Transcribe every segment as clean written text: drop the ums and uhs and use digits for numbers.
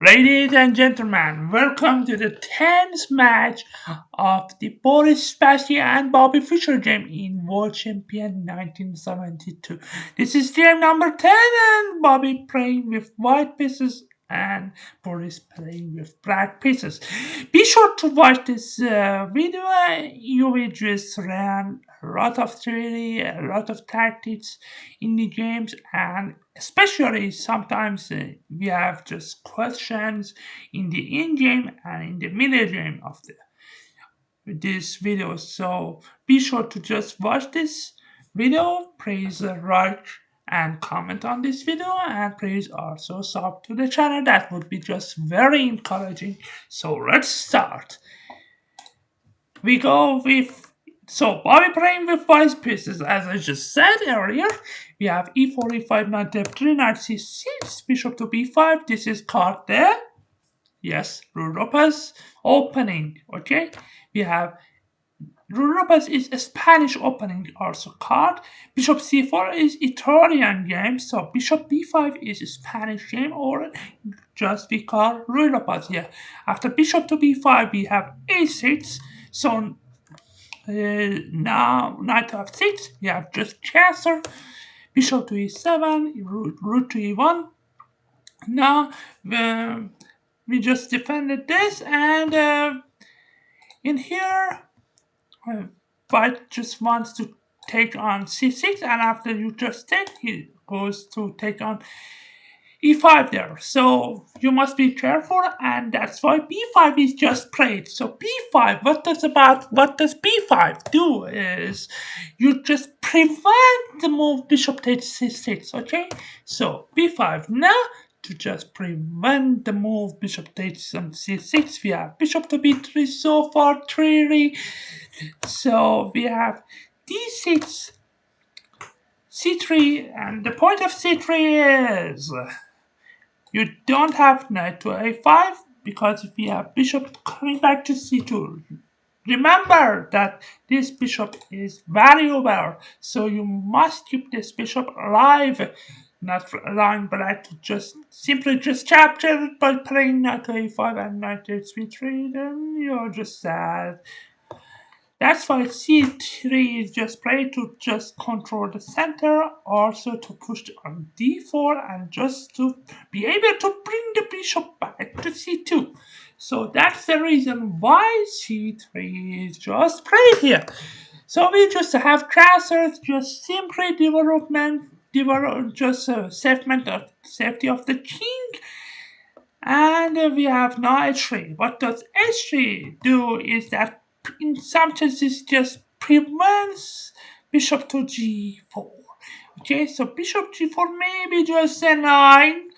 Ladies and gentlemen, welcome to the 10th match of the Boris Spassky and Bobby Fischer game in World Champion 1972. This is game number 10 and Bobby playing with white pieces and Boris playing with black pieces. Be sure to watch this video. You will just learn a lot of theory, a lot of tactics in the games, and especially sometimes we have just questions in the in-game and in the middle game of this video. So be sure to just watch this video. Please like and comment on this video, and please also sub to the channel. That would be just very encouraging. So let's start. We go with Bobby playing with white pieces, as I just said earlier. We have e4, e5, knight f3, knight c6, bishop to b5. This is card there. Yes, Ruy Lopez opening. Okay, we have Ruy Lopez is a Spanish opening also card. Bishop c4 is Italian game, so bishop b5 is a Spanish game, or just we call Ruy Lopez here. After bishop to b5, we have a6. So now knight to f6, we have just castle, bishop to e7, rook to e1. Now we just defended this, and in here white just wants to take on c6, and after you just take, he goes to take on e5 there. So you must be careful, and that's why b5 is just played. So b5, what does b5 do is you just prevent the move bishop takes c6. Okay, so b5 now, to just prevent the move bishop takes on c6, we have bishop to b3 so far, 3. So we have d6, c3, and the point of c3 is you don't have knight to a5, because if we have bishop coming back to c2, remember that this bishop is valuable, so you must keep this bishop alive, not allowing black to just simply just capture it by playing knight to a5 and knight to h3. Then you're just sad. That's why c3 is just played to just control the center, also to push on d4, and just to be able to bring the bishop back to c2. So that's the reason why c3 is just played here. So we just have castles, just simply just safety of the king. And we have now h3. What does h3 do is that in some cases just prevents bishop to g4. Okay, so bishop g4 maybe just a 9.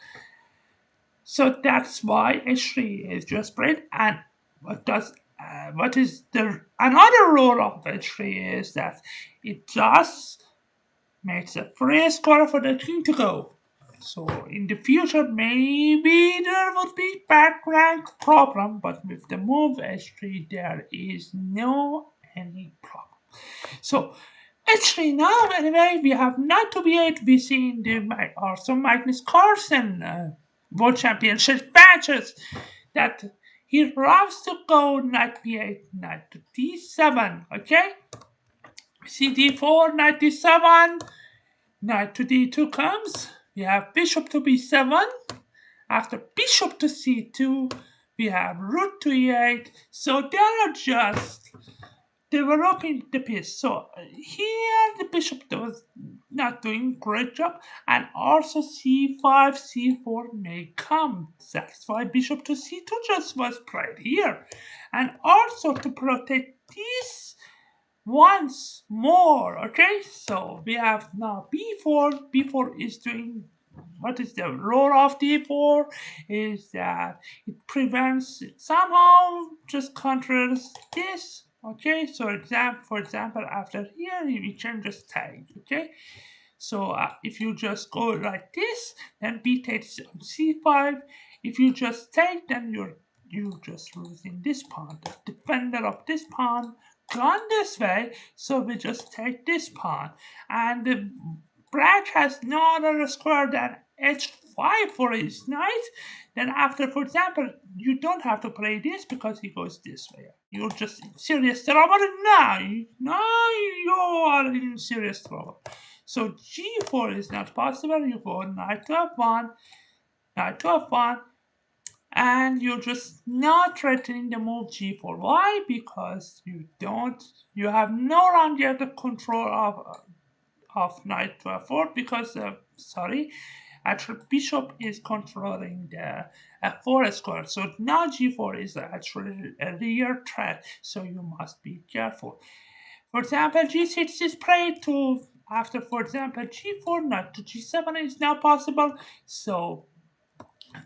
So that's why h3 is just played. And what is the another role of h3 is that it just makes a free square for the king to go. So in the future, maybe there would be back rank problem, but with the move h3, there is no any problem. So h3 now, anyway, we have knight to b8. We see in the also Magnus Carlsen World Championship matches that he loves to go knight b8, knight to d7. Okay, see d4, knight d7. Knight to d2 comes. We have bishop to b7. After bishop to c2, we have rook to e8. So they are just developing the piece. So here the bishop was not doing great job, and also c5, c4 may come. That's why bishop to c2 just was played here, and also to protect this once more. Okay, so we have now b4. b4 is doing, what is the role of d4 is that it prevents, it somehow just controls this. Okay, so for example, after here we can just take. Okay, so if you just go like this, then b takes on c5. If you just take, then you just losing this pawn. The defender of this pawn gone this way, so we just take this pawn, and the black has no other square than f5 for his knight. Then after, for example, you don't have to play this because he goes this way. You're just in serious trouble now. Now you are in serious trouble. So g4 is not possible. You go knight to f1, knight to f1, and you're just not threatening the move g4. Why? Because you have no longer the control of knight to f4 because sorry, actual bishop is controlling the f4 square. So now g4 is actually a real threat. So you must be careful. For example, g6 is played to after, for example, g4, knight to g7 is now possible. So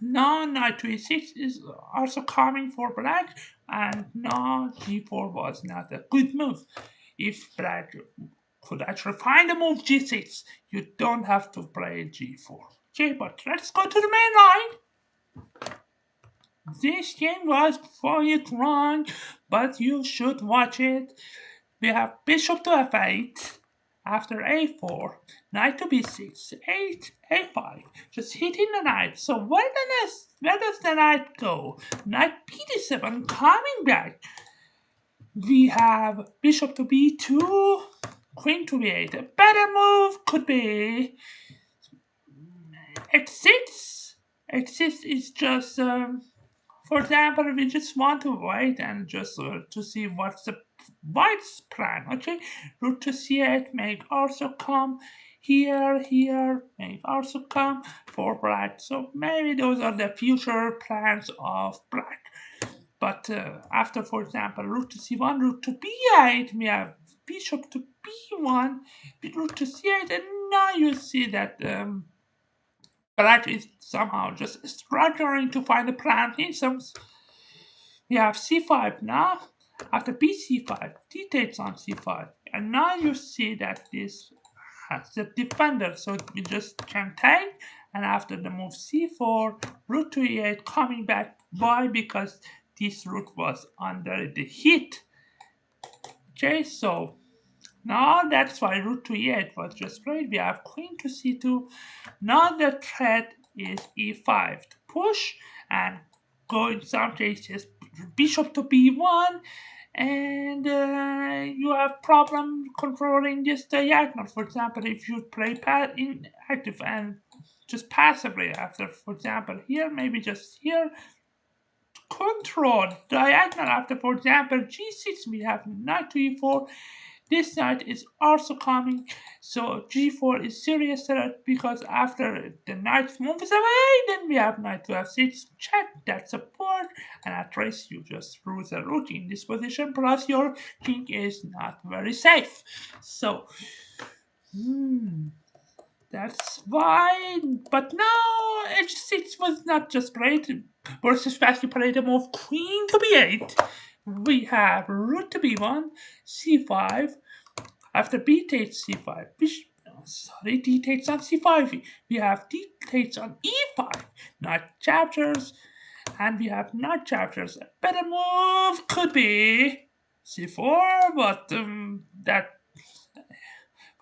now knight to e6 is also coming for black, and now g4 was not a good move. If black could actually find a move g6, you don't have to play g4. Okay, but let's go to the main line. This game was quite wrong, but you should watch it. We have bishop to f8, after a4, knight to b6, 8, a5, just hitting the knight. So where does the knight go? Knight b7 coming back. We have bishop to b2, queen to b8. A better move could be h6. H6 is just, for example, we just want to wait and just to see what's the white's plan. Okay, rook to c8 may also come here, may also come for black. So maybe those are the future plans of black. But after, for example, rook to c1, rook to b8, we have bishop to b1, rook to c8, and now you see that black is somehow just struggling to find a plan. We have c5 now. After bc5, d takes on c5, and now you see that this has the defender, so we just can take. And after the move c4, rook to e8 coming back. Why? Because this rook was under the hit. Okay, so now that's why rook to e8 was just played. We have queen to c2. Now the threat is e5 to push and go in some cases bishop to b1, and you have problem controlling this diagonal. For example, if you play inactive and just passively after, for example, here, maybe just here, control diagonal after, for example, g6, we have knight to e4. This knight is also coming, so g4 is serious threat because after the knight moves away, then we have knight to f6, check that support, and at least you just lose a rook in this position, plus your king is not very safe. So, that's why. But now h6 was not just played. Boris Spassky played the move queen to b8. We have rook to b1, c5. After b takes c5, d takes on c5. We have d takes on e5. Knight chapters, and we have knight chapters. A better move could be c4, but that.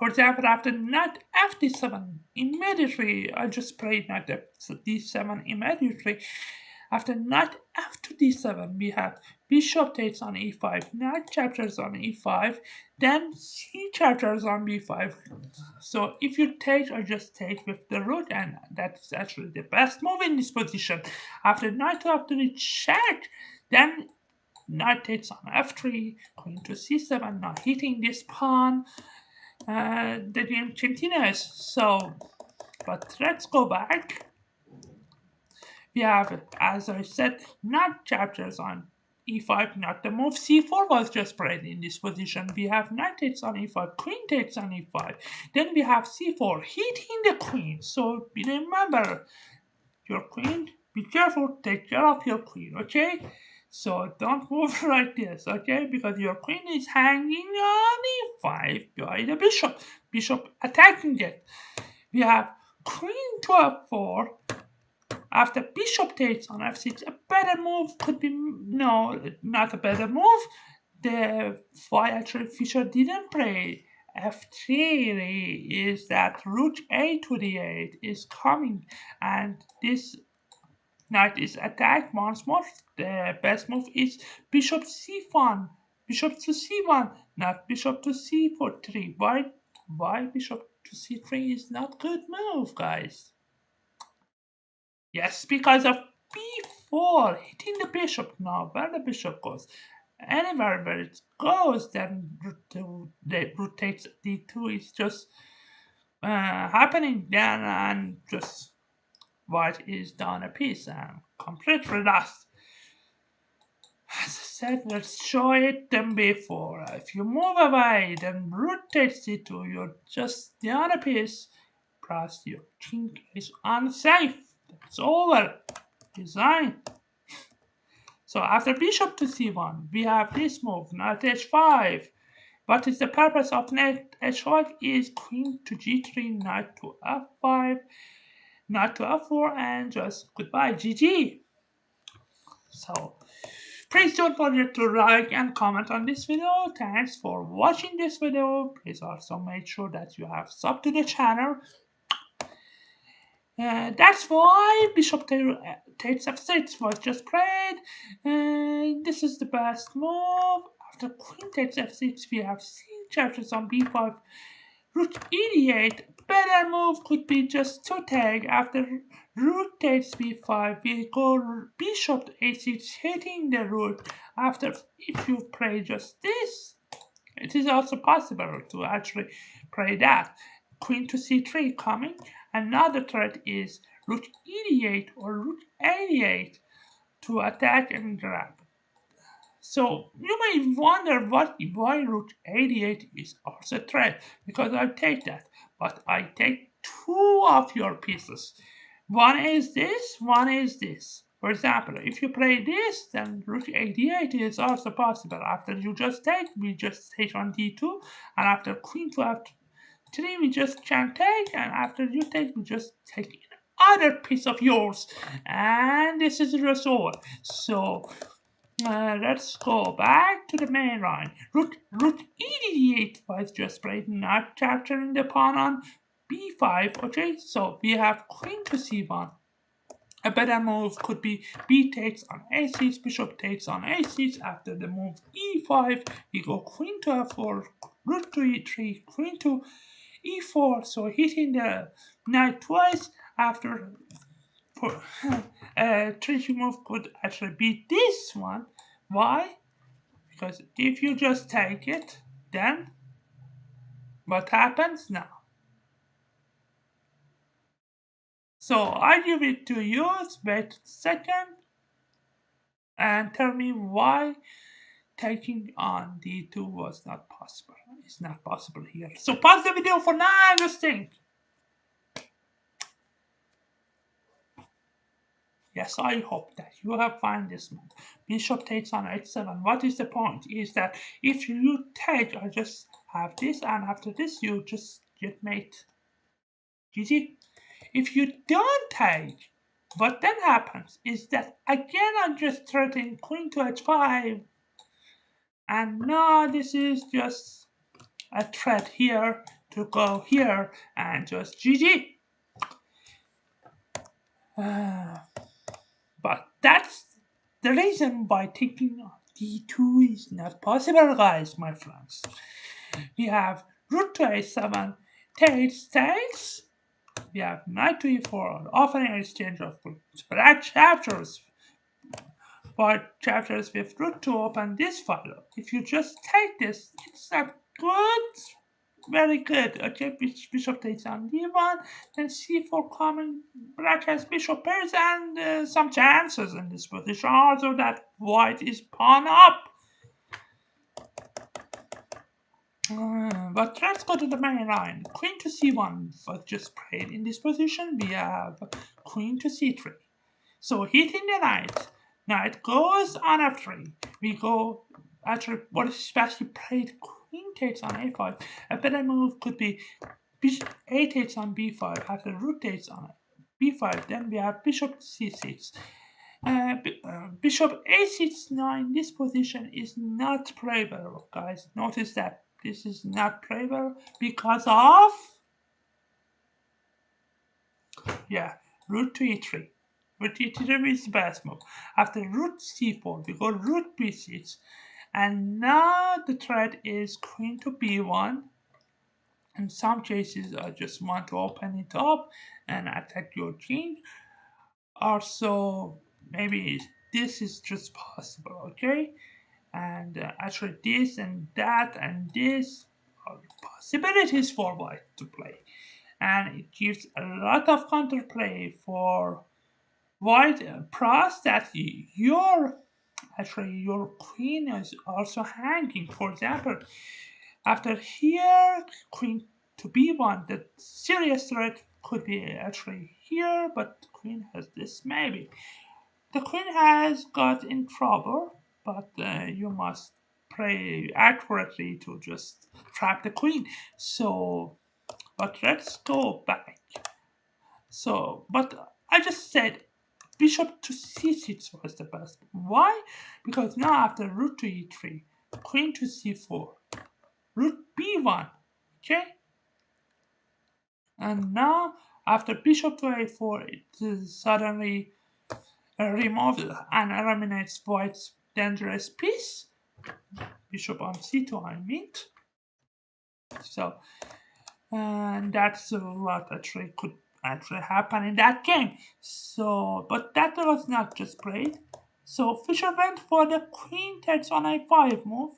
For example, after knight f d7, immediately, I just played knight d7 immediately. After knight f to d7, we have bishop takes on e5, knight chapters on e5, then c chapters on b5. So if you take, I just take with the rook, and that's actually the best move in this position. After knight to f3 check, then knight takes on f3, queen to c7, now hitting this pawn. The game continues. So, but let's go back. We have, as I said, knight chapters on e5, not the move. c4 was just played in this position. We have knight takes on e5, queen takes on e5. Then we have c4, hitting the queen. So remember, your queen, be careful, take care of your queen, okay? So don't move like this, okay? Because your queen is hanging on e5 by the bishop. Bishop attacking it. We have queen to f4. After bishop takes on f6, a better move could be, no, not a better move. Why actually Fischer didn't play f3 is that rook a to the 8 is coming, and this knight is attacked once more. The best move is bishop c1, bishop to c1, not bishop to c4 3. Why bishop to c3 is not good move, guys? Yes, because of b4 hitting the bishop. Now where the bishop goes, anywhere where it goes, then the rotates d2 is just happening then, and just white is down a piece and completely lost. As I said, let's show it them before. If you move away, then rotate c2, you're just down a piece. Plus your king is unsafe. It's over. Design. So after bishop to c1, we have this move, knight h5. What is the purpose of knight h5? Is queen to g3, knight to f5, knight to f4, and just goodbye, GG. So please don't forget to like and comment on this video. Thanks for watching this video. Please also make sure that you have sub to the channel. That's why bishop takes f6 was just played. This is the best move. After queen takes f6, we have seen chapters on b5. Rook e8. Better move could be just to take. After rook takes b5, we go bishop a6, hitting the rook. After, if you play just this, it is also possible to actually play that. Queen to c3 coming. Another threat is rook e8 or rook a8 to attack and grab. So you may wonder why rook a8 is also a threat, because I take that, but I take two of your pieces. One is this, one is this. For example, if you play this, then rook a8 is also possible. After you just take, we just take on d2, and after queen to f3, we just can take, and after you take, we just take another piece of yours, and this is just over. So let's go back to the main line. Rook e8 was just played, not capturing the pawn on b5. Okay, so we have queen to c1. A better move could be b takes on a6, bishop takes on a6. After the move e5, we go queen to f4, rook to e3, queen to e4. So hitting the knight twice. After a tricky move could actually be this one. Why? Because if you just take it, then what happens now? So I give it to you. Wait a second and tell me why taking on d2 was not possible. It's not possible here. So pause the video for now and just think. Yes, I hope that you have found this move. Bishop takes on h7. What is the point? Is that if you take, I just have this, and after this you just get mate. GG. If you don't take, what then happens is that again I'm just threatening queen to h5. And now this is just a threat here to go here and just GG. But that's the reason why taking d2 is not possible, guys, my friends. We have rook to a7, takes. We have knight to e4, offering an exchange of black chapters. But chapters with rook to open this file. If you just take this, it's a good, very good. Okay, bishop takes on d1, then c4 coming, black has bishop pairs, and some chances in this position also that white is pawn up. But let's go to the main line. Queen to c1 was just played. In this position, we have queen to c3. So hitting the knight goes on f3. We go, actually, Boris Spassky played queen takes on a5. A better move could be a takes on b5 after rook takes on b5. Then we have bishop c6. Bishop a6 now in this position is not playable, guys. Notice that This is not playable because of, yeah, rook to e3. Rook to e3 is the best move. After rook c4, we go rook b6. And now the threat is queen to b1. In some cases, I just want to open it up and attack your king. Also, maybe this is just possible, okay? And actually, this and that and this are possibilities for white to play. And it gives a lot of counterplay for white pros that your queen is also hanging. For example, after here, queen to b1, the serious threat could be actually here, but the queen has this maybe. The queen has got in trouble, but you must play accurately to just trap the queen. So, but let's go back. So, but I just said bishop to c6 was the best. Why? Because now after rook to e3, queen to c4, rook b1, okay? And now after bishop to a4, it suddenly removes and eliminates white's dangerous piece. Bishop on c2, I mean. So, and that's what actually could actually happen in that game. So, but that was not just played. So Fischer went for the queen takes on a5 move.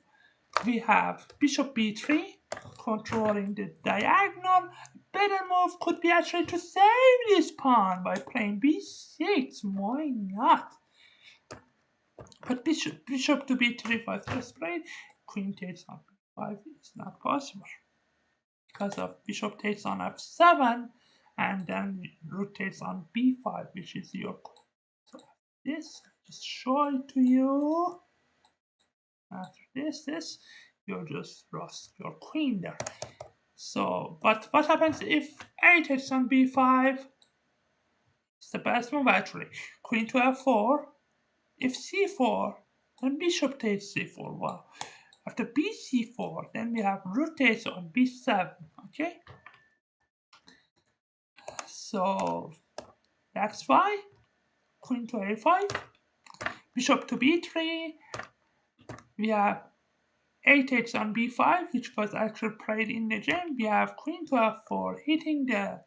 We have bishop b3 controlling the diagonal. Better move could be actually to save this pawn by playing b6. Why not? But bishop to b3 was just played. Queen takes on b5 is not possible because of bishop takes on f7 and then rook takes on b5, which is your queen. So this, just show it to you. After this, you just lost your queen there. So, but what happens if a takes on b5? It's the best move actually. Queen to f4. If c4, then bishop takes c4. Wow. After bc4, then we have rook takes on b7. Okay. So that's why queen to a5, bishop to b3. We have a takes on b5, which was actually played in the game. We have queen to f4, hitting the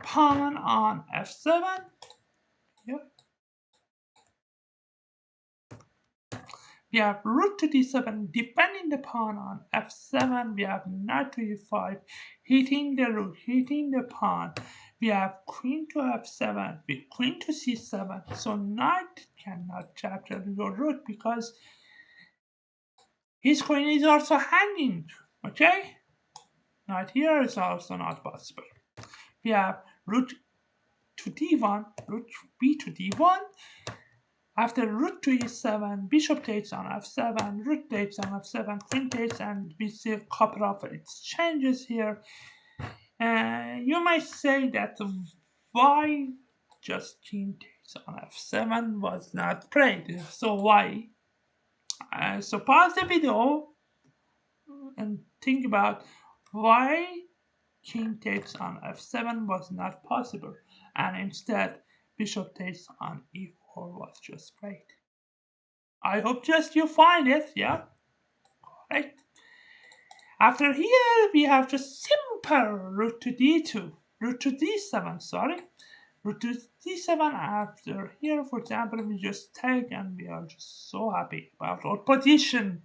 pawn on f7. Yep. We have rook to d7, defending the pawn on f7. We have knight to e5, hitting the rook, hitting the pawn. We have queen to f7 with queen to c7. So knight cannot capture your rook because his queen is also hanging. Okay? Knight here is also not possible. We have rook to d1, rook b to d1. After rook to e7, bishop takes on f7, rook takes on f7, queen takes, and we see a couple of exchanges here. You might say that why just king takes on f7 was not played. So why? So pause the video and think about why king takes on f7 was not possible, and instead bishop takes on e4 was just played. I hope just you find it, yeah? Right. After here, we have just simple rook to d2, rook to d7, sorry. Rook to d7 after here, for example, we just take and we are just so happy about our position.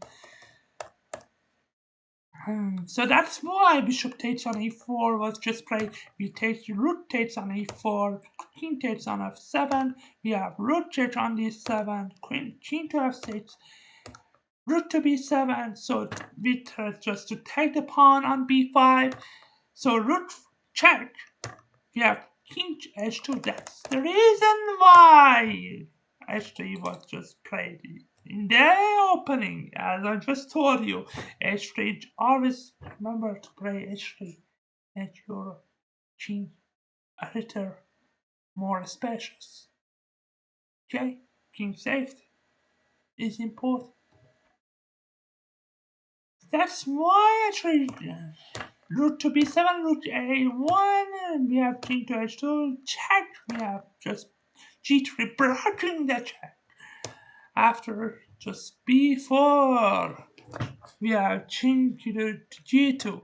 So that's why bishop takes on e4 was just played. We take rook takes on e4, king takes on f7. We have rook takes on d7, king to f6, rook to b7. So we try just to take the pawn on b5. So rook check. We have king h2. That's the reason why h3 was just played in the opening. As I just told you, h3, always remember to play h3 and your king a little more spacious. Okay, king safety is important. That's why actually root to b7, root a1, and we have king to h2, check. We have just g3 blocking the check. After just b4, we have king to g2.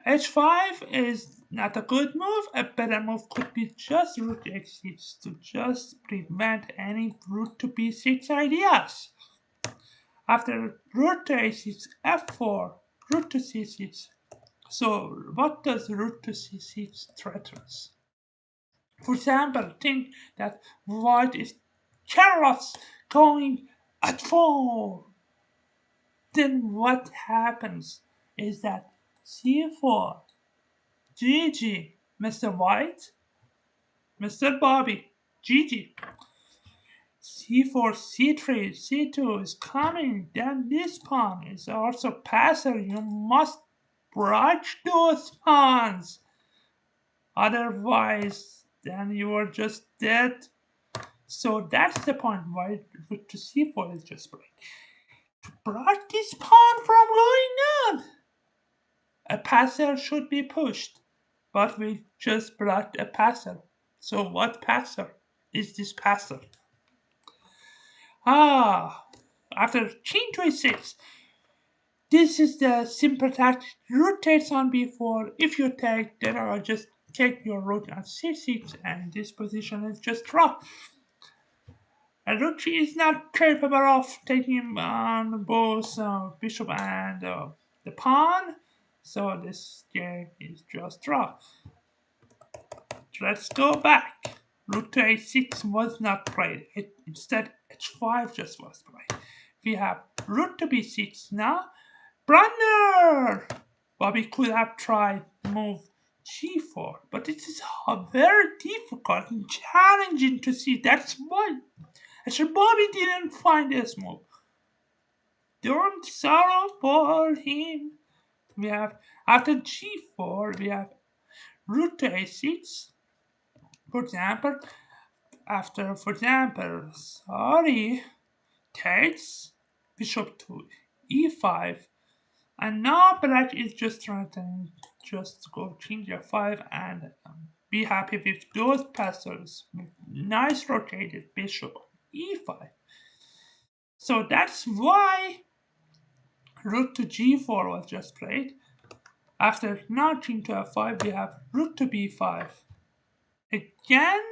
h5 is not a good move. A better move could be just root x6 to just prevent any root to b6 ideas. After root to a6, f4, root to c6. So what does root to c6 threatens? For example, think that white is careless going at 4. Then what happens is that c4, GG, Mr. White, Mr. Bobby, GG. c4, c3, c2 is coming. Then this pawn is also passer. You must brush those pawns. Otherwise, then you are just dead. So that's the point why root to c4 is just break. To block this pawn from going up, a passer should be pushed, but we just blocked a passer. So what passer is this passer? After king to a6, this is the simple tactic. Rook takes on b4. If you take, then I'll just take your rook on c6, and this position is just draw. A rook is not capable of taking on both bishop and the pawn, so this game is just draw. Let's go back. Rook to a6 was not played. Instead, h5 just was played. We have rook to b6 now. Blunder! Bobby could have tried move g4, but it is very difficult and challenging to see. That's why actually Bobby didn't find this move. Don't sorrow for him. We have after g4, we have rook to a6. For example, takes bishop to e5, and now black is just trying to just go king f5 and be happy with those passes. Nice rotated bishop e5. So that's why rook to g4 was just played. After now king to f5, we have rook to b5. Again,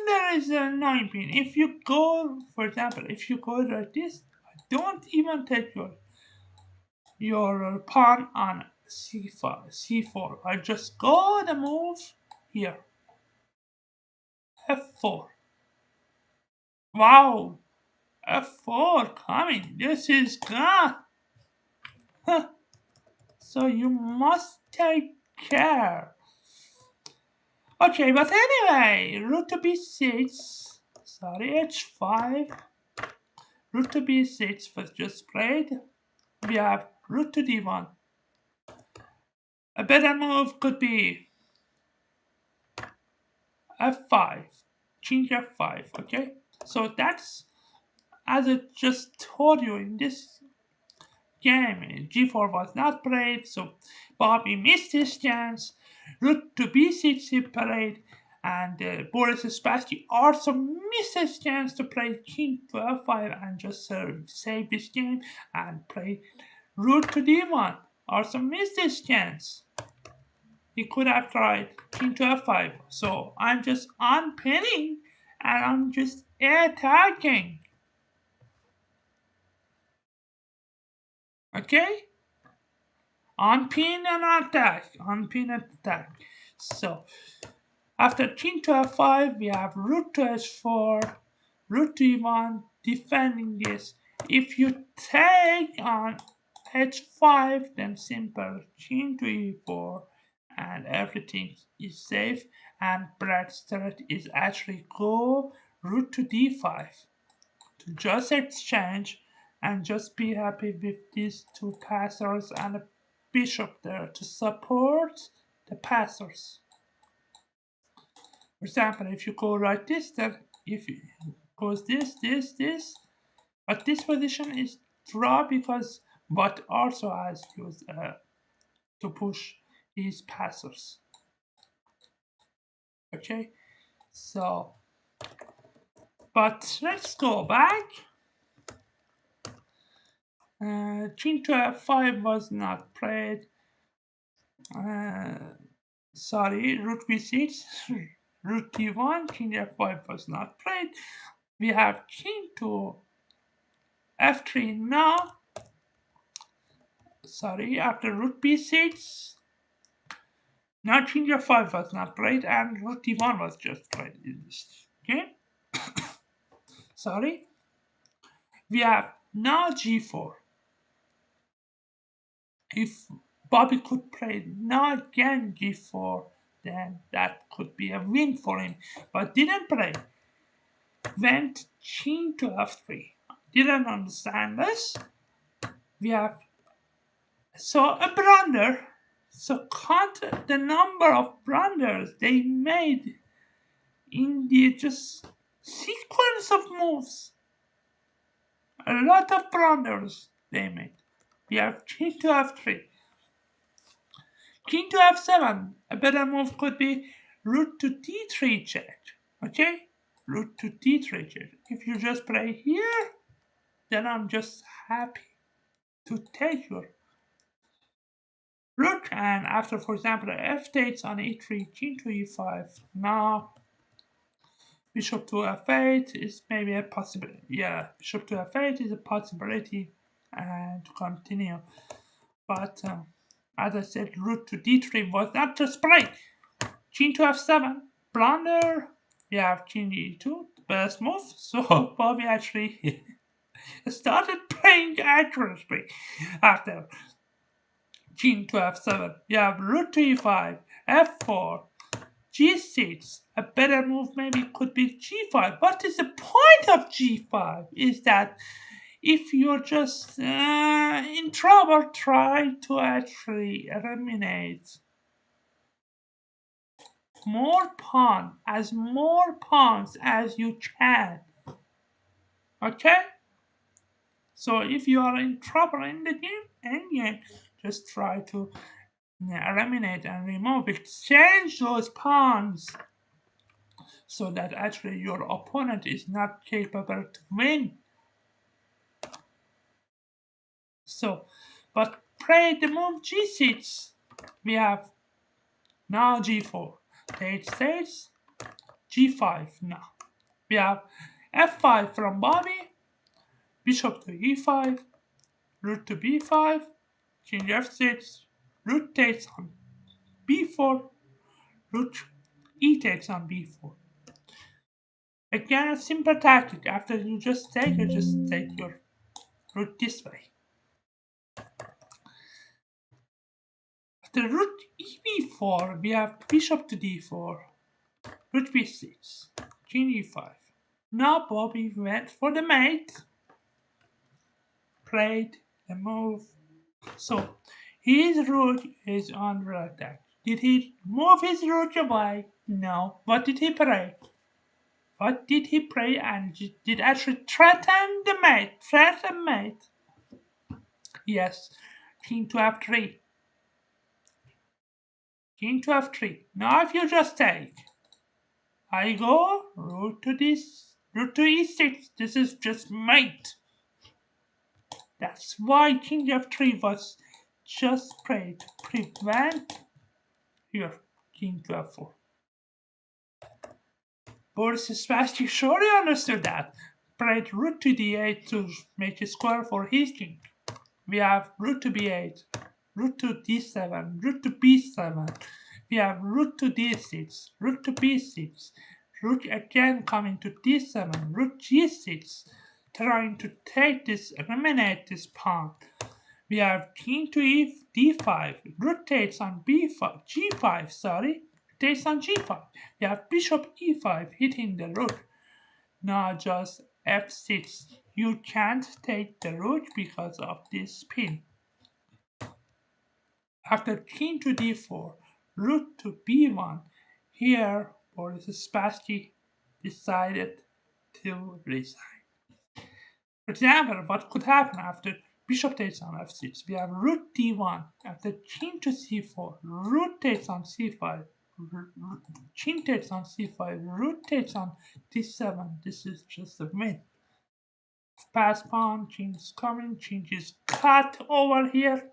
there is a 9 pin. If you go, for example, if you go like this, don't even take your pawn on c4. I just go the move here. f4. Wow, f4 coming. This is good. So you must take care. Okay, but anyway, rook to b6. Sorry, h5. Rook to b6 was just played. We have rook to d1. A better move could be f5, king f5, okay? So that's, as I just told you in this game, g4 was not played, so Bobby missed his chance. Rook to b6 he played, and Boris Spassky also missed his chance to play king to f5 and just save this game and play rook to d1. Also missed his chance. He could have tried king to f5. So I'm just unpinning and I'm just attacking. Okay? Unpin and attack. Unpin and attack. So after king to f5, we have rook to h4, rook to e1, defending this. If you take on h5, then simple king to e4, and everything is safe. And black's threat is actually go rook to d5 to just exchange and just be happy with these two passers and a bishop there to support the passers. For example, if you go like this, then if it goes this, but this position is draw because but also has used to push his passers. Okay, so but let's go back. King to f5 was not played. Uh, sorry, rook b6, rook d1, king f5 was not played. We have king to f3 now. Sorry, after rook b6, now king f5 was not played, and rook d1 was just played in this game. Sorry. We have now g4. If Bobby could play now again g4, then that could be a win for him. But didn't play. Went king to f3. Didn't understand this. We have so a blunder. So count the number of blunders they made in the just sequence of moves. A lot of blunders they made. We have king to f3. King to f7. A better move could be rook to d3 check. Okay? Rook to d3 check. If you just play here, then I'm just happy to take your rook. And after, for example, f takes on e3, king to e5. Now, bishop to f8 is maybe a possibility. Yeah, bishop to f8 is a possibility and to continue. But as I said, rook to d3 was not just played. King to f7, blunder. We have king e2, the best move. So Bobby actually started playing accurately after king to f7. We have rook to e5, f4, g6. A better move maybe could be g5. What is the point of g5? Is that if you're just in trouble, try to actually eliminate more pawns as you can. Okay? So if you are in trouble in the game, just try to eliminate and remove, exchange those pawns so that actually your opponent is not capable to win. So, but play the move g6. We have now g4. Takes, g5 now. We have f5 from Bobby, bishop to e5, rook to b5, king f6, rook takes on b4, rook e takes on b4. Again, a simple tactic. After you just take your rook this way. After rook eb4, we have bishop to d4, rook b6, king e5. Now Bobby went for the mate, played the move. So his rook is under attack. Did he move his rook away? No. What did he play? What did he play and did actually threaten the mate? Threaten mate? Yes. King to f3. King to f3. Now if you just take, I go rook to this, rook to e6. This is just mate. That's why king f3 was just played to prevent your king to f4. Boris Spassky surely understood that. Played rook to d8 to make a square for his king. We have rook to b8, rook to d7, rook to b7. We have rook to d6, rook to b6, rook again coming to d7, rook g6, trying to take this, eliminate this pawn. We have king to d5, rook takes on b5, g5, sorry, takes on g5. We have bishop e5 hitting the rook. Now just f6. You can't take the rook because of this pin. After king to d4, rook to b1, here Boris Spassky decided to resign. For example, what could happen after bishop takes on f6. We have rook d1 after king to c4. Rook takes on c5. King takes on c5. Rook takes on d7. This is just a win. Pass pawn. King is coming. King is cut over here.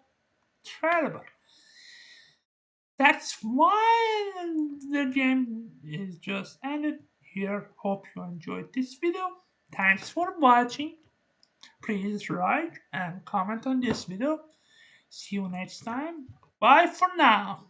Terrible. That's why the game is just ended here. Hope you enjoyed this video. Thanks for watching. Please like and comment on this video. See you next time. Bye for now.